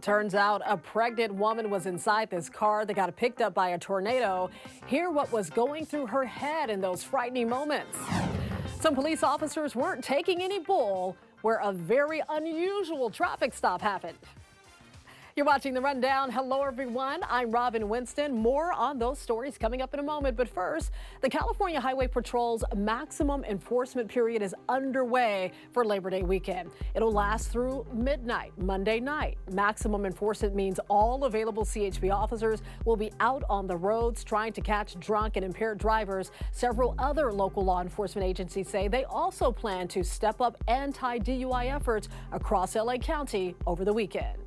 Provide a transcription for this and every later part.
Turns out a pregnant woman was inside this car that got picked up by a tornado. Hear what was going through her head in those frightening moments. Some police officers weren't taking any bull where a very unusual traffic stop happened. You're watching The Rundown. Hello, everyone. I'm Robin Winston. More on those stories coming up in a moment. But first, the California Highway Patrol's maximum enforcement period is underway for Labor Day weekend. It'll last through midnight, Monday night. Maximum enforcement means all available CHP officers will be out on the roads trying to catch drunk and impaired drivers. Several other local law enforcement agencies say they also plan to step up anti-DUI efforts across LA County over the weekend.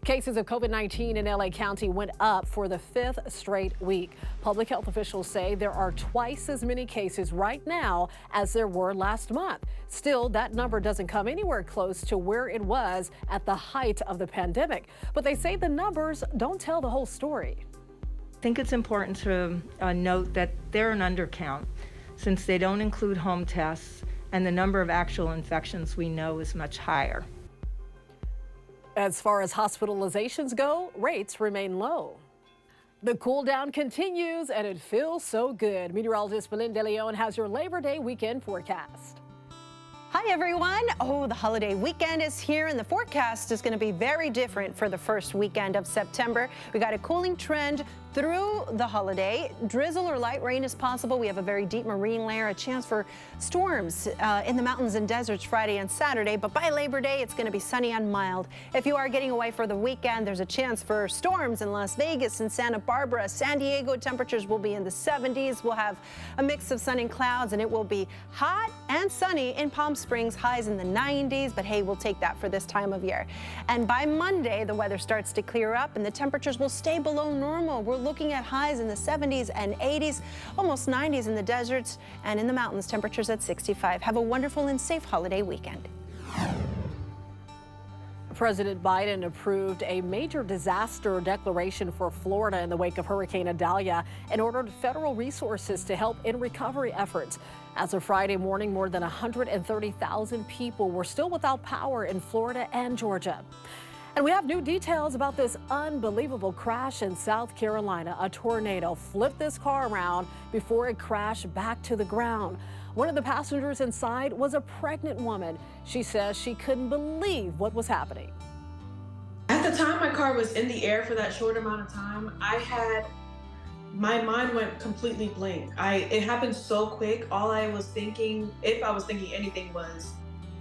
Cases of COVID-19 in LA County went up for the 5th straight week. Public health officials say there are twice as many cases right now as there were last month. Still, that number doesn't come anywhere close to where it was at the height of the pandemic. But they say the numbers don't tell the whole story. I think it's important to note that they're an undercount since they don't include home tests and the number of actual infections we know is much higher. As far as hospitalizations go, rates remain low. The cool down continues and it feels so good. Meteorologist Belinda Leon has your Labor Day weekend forecast. Hi, everyone. Oh, the holiday weekend is here, and the forecast is going to be very different for the first weekend of September. We got a cooling trend through the holiday. Drizzle or light rain is possible. We have a very deep marine layer, a chance for storms in the mountains and deserts Friday and Saturday. But by Labor Day, it's going to be sunny and mild. If you are getting away for the weekend, there's a chance for storms in Las Vegas and Santa Barbara. San Diego temperatures will be in the 70s. We'll have a mix of sun and clouds, and it will be hot and sunny in Palm Springs, highs in the 90s. But hey, we'll take that for this time of year. And by Monday, the weather starts to clear up and the temperatures will stay below normal. We're looking at highs in the 70s and 80s, almost 90s in the deserts, and in the mountains, temperatures at 65. Have a wonderful and safe holiday weekend. President Biden approved a major disaster declaration for Florida in the wake of Hurricane Idalia and ordered federal resources to help in recovery efforts. As of Friday morning, more than 130,000 people were still without power in Florida and Georgia. And we have new details about this unbelievable crash in South Carolina. A tornado flipped this car around before it crashed back to the ground. One of the passengers inside was a pregnant woman. She says she couldn't believe what was happening. At the time my car was in the air for that short amount of time, my mind went completely blank. It happened so quick. All I was thinking, if I was thinking anything, was,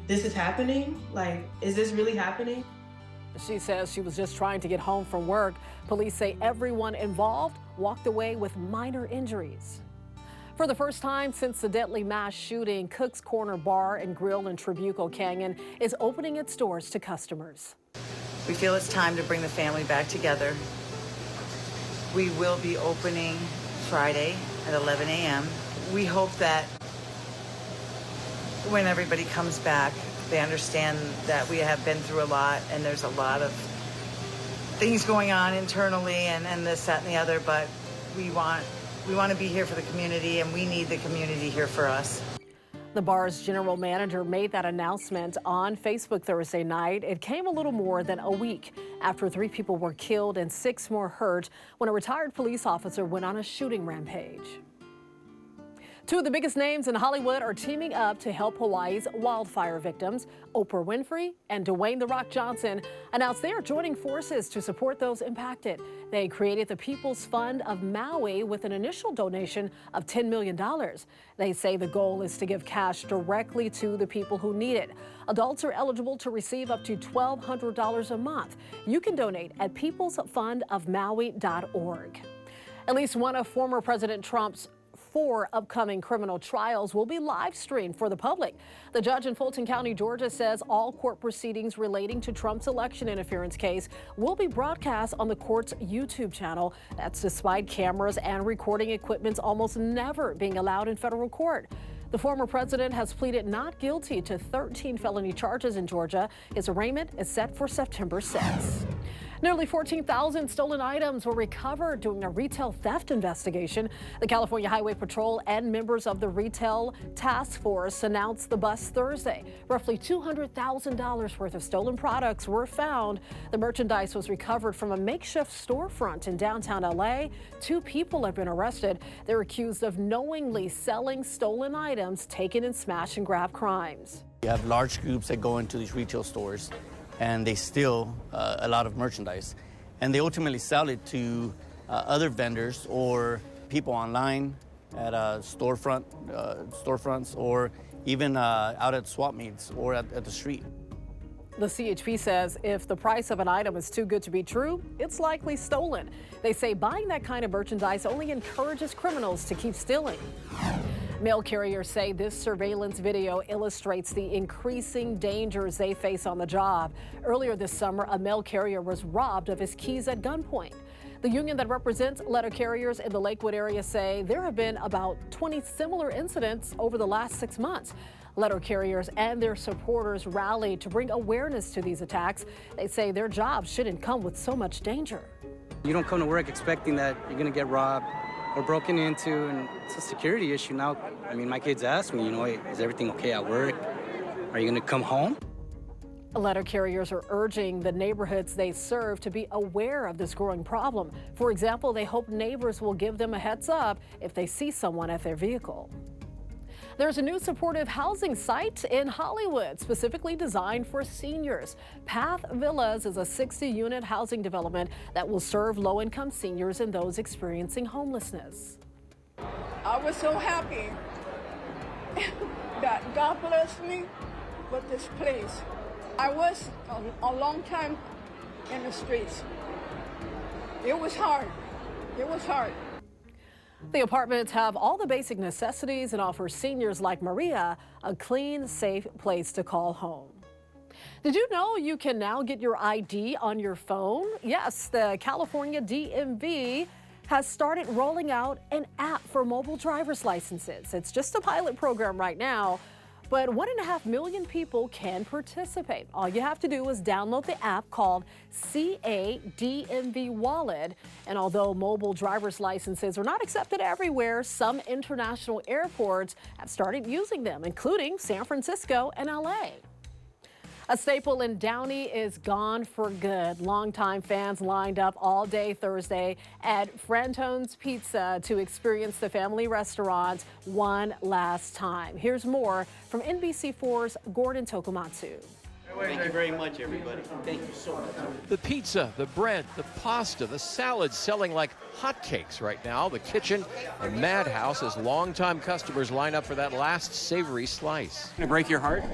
this is happening? Like, is this really happening? She says she was just trying to get home from work. Police say everyone involved walked away with minor injuries. For the first time since the deadly mass shooting, Cook's Corner Bar and Grill in Trabuco Canyon is opening its doors to customers. We feel it's time to bring the family back together. We will be opening Friday at 11 a.m. We hope that when everybody comes back, they understand that we have been through a lot and there's a lot of things going on internally and this, that, and the other, but we want to be here for the community and we need the community here for us. The bar's general manager made that announcement on Facebook Thursday night. It came a little more than a week after 3 people were killed and 6 more hurt when a retired police officer went on a shooting rampage. 2 of the biggest names in Hollywood are teaming up to help Hawaii's wildfire victims. Oprah Winfrey and Dwayne "The Rock" Johnson announced they are joining forces to support those impacted. They created the People's Fund of Maui with an initial donation of $10 million. They say the goal is to give cash directly to the people who need it. Adults are eligible to receive up to $1,200 a month. You can donate at peoplesfundofmaui.org. At least one of former President Trump's 4 upcoming criminal trials will be live streamed for the public. The judge in Fulton County, Georgia says all court proceedings relating to Trump's election interference case will be broadcast on the court's YouTube channel. That's despite cameras and recording equipment almost never being allowed in federal court. The former president has pleaded not guilty to 13 felony charges in Georgia. His arraignment is set for September 6th. Nearly 14,000 stolen items were recovered during a retail theft investigation. The California Highway Patrol and members of the Retail Task Force announced the bust Thursday. Roughly $200,000 worth of stolen products were found. The merchandise was recovered from a makeshift storefront in downtown LA. 2 people have been arrested. They're accused of knowingly selling stolen items taken in smash and grab crimes. You have large groups that go into these retail stores and they steal a lot of merchandise, and they ultimately sell it to other vendors or people online at storefronts or even out at swap meets or at the street. The CHP says if the price of an item is too good to be true, it's likely stolen. They say buying that kind of merchandise only encourages criminals to keep stealing. Mail carriers say this surveillance video illustrates the increasing dangers they face on the job. Earlier this summer, a mail carrier was robbed of his keys at gunpoint. The union that represents letter carriers in the Lakewood area say there have been about 20 similar incidents over the last 6 months. Letter carriers and their supporters rallied to bring awareness to these attacks. They say their jobs shouldn't come with so much danger. You don't come to work expecting that you're going to get robbed or broken into, and it's a security issue now. I mean, my kids ask me, hey, is everything okay at work? Are you going to come home? Letter carriers are urging the neighborhoods they serve to be aware of this growing problem. For example, they hope neighbors will give them a heads up if they see someone at their vehicle. There's a new supportive housing site in Hollywood, specifically designed for seniors. Path Villas is a 60-unit housing development that will serve low-income seniors and those experiencing homelessness. I was so happy that God blessed me with this place. I was a long time in the streets. It was hard. It was hard. The apartments have all the basic necessities and offer seniors like Maria a clean, safe place to call home. Did you know you can now get your ID on your phone? Yes, the California DMV has started rolling out an app for mobile driver's licenses. It's just a pilot program right now, but 1.5 million people can participate. All you have to do is download the app called CA DMV Wallet. And although mobile driver's licenses are not accepted everywhere, some international airports have started using them, including San Francisco and LA. A staple in Downey is gone for good. Longtime fans lined up all day Thursday at Frantone's Pizza to experience the family restaurant one last time. Here's more from NBC4's Gordon Tokumatsu. Thank you very much, everybody. Thank you so much. The pizza, the bread, the pasta, the salads selling like hotcakes right now. The kitchen, a madhouse as longtime customers line up for that last savory slice. Gonna break your heart?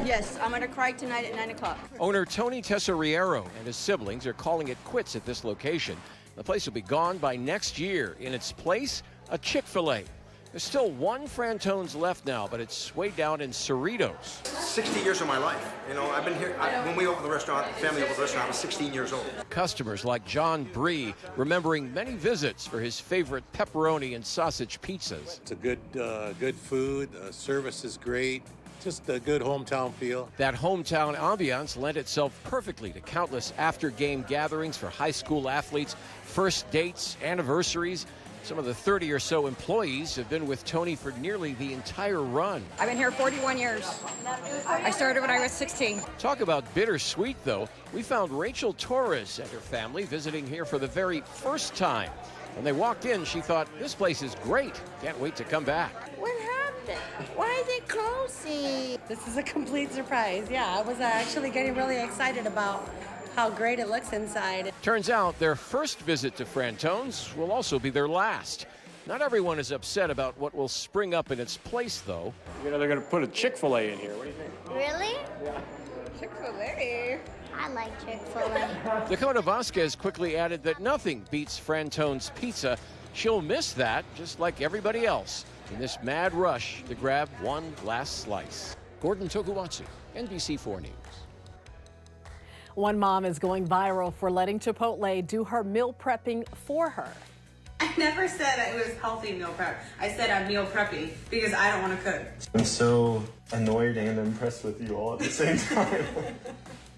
Yes, I'm gonna cry tonight at 9 o'clock. Owner Tony Tesoriero and his siblings are calling it quits at this location. The place will be gone by next year. In its place, a Chick-fil-A. There's still one Frantone's left now, but it's way down in Cerritos. 60 years of my life. I've been here. When we opened the restaurant, the family opened the restaurant, I was 16 years old. Customers like John Bree remembering many visits for his favorite pepperoni and sausage pizzas. It's a good food. Service is great. Just a good hometown feel. That hometown ambiance lent itself perfectly to countless after-game gatherings for high school athletes, first dates, anniversaries. Some of the 30 or so employees have been with Tony for nearly the entire run. I've been here 41 years. I started when I was 16. Talk about bittersweet, though. We found Rachel Torres and her family visiting here for the very first time. When they walked in, she thought, this place is great. Can't wait to come back. What happened? Why are they closing? This is a complete surprise. Yeah, I was actually getting really excited about how great it looks inside. Turns out their first visit to Frantone's will also be their last. Not everyone is upset about what will spring up in its place, though. They're going to put a Chick-fil-A in here. What do you think? Really? Yeah. Chick-fil-A. I like Chick-fil-A. Dakota Vasquez quickly added that nothing beats Frantone's pizza. She'll miss that, just like everybody else, in this mad rush to grab one last slice. Gordon Tokumatsu, NBC4 News. One mom is going viral for letting Chipotle do her meal prepping for her. I never said it was healthy meal prep. I said I'm meal prepping because I don't want to cook. I'm so annoyed and impressed with you all at the same time.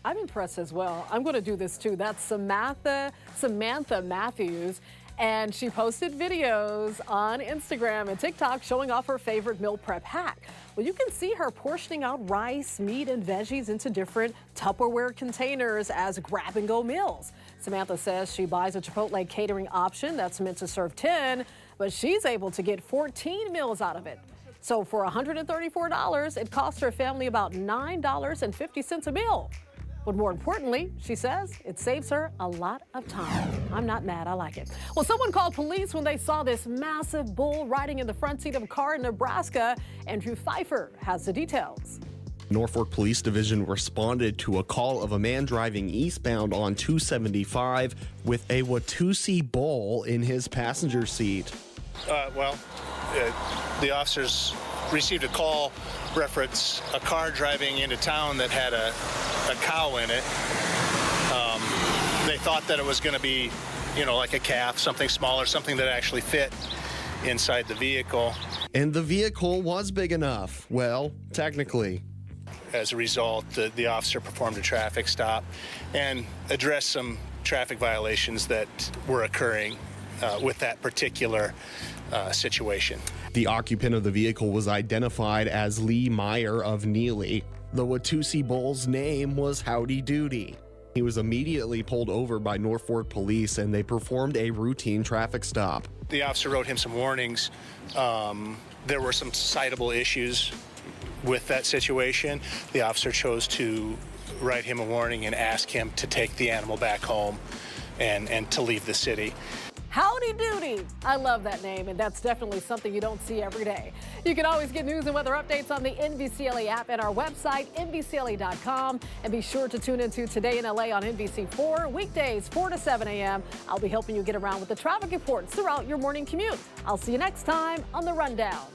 I'm impressed as well. I'm going to do this too. That's Samantha Matthews. And she posted videos on Instagram and TikTok showing off her favorite meal prep hack. Well, you can see her portioning out rice, meat, and veggies into different Tupperware containers as grab-and-go meals. Samantha says she buys a Chipotle catering option that's meant to serve 10, but she's able to get 14 meals out of it. So for $134, it cost her family about $9.50 a meal. But more importantly, she says it saves her a lot of time. I'm not mad, I like it. Well, someone called police when they saw this massive bull riding in the front seat of a car in Nebraska. Andrew Pfeiffer has the details. Norfolk Police Division responded to a call of a man driving eastbound on 275 with a Watusi bull in his passenger seat. The officers received a call reference a car driving into town that had a cow in it. They thought that it was going to be, like a calf, something smaller, something that actually fit inside the vehicle. And the vehicle was big enough. Well, technically. As a result, the officer performed a traffic stop and addressed some traffic violations that were occurring with that particular situation. The occupant of the vehicle was identified as Lee Meyer of Neely. The Watusi bull's name was Howdy Doody. He was immediately pulled over by Norfolk Police and they performed a routine traffic stop. The officer wrote him some warnings. There were some citable issues with that situation. The officer chose to write him a warning and ask him to take the animal back home and to leave the city. Howdy Doody. I love that name, and that's definitely something you don't see every day. You can always get news and weather updates on the NBCLA app and our website, NBCLA.com. And be sure to tune into Today in LA on NBC4, weekdays 4 to 7 a.m. I'll be helping you get around with the traffic reports throughout your morning commute. I'll see you next time on The Rundown.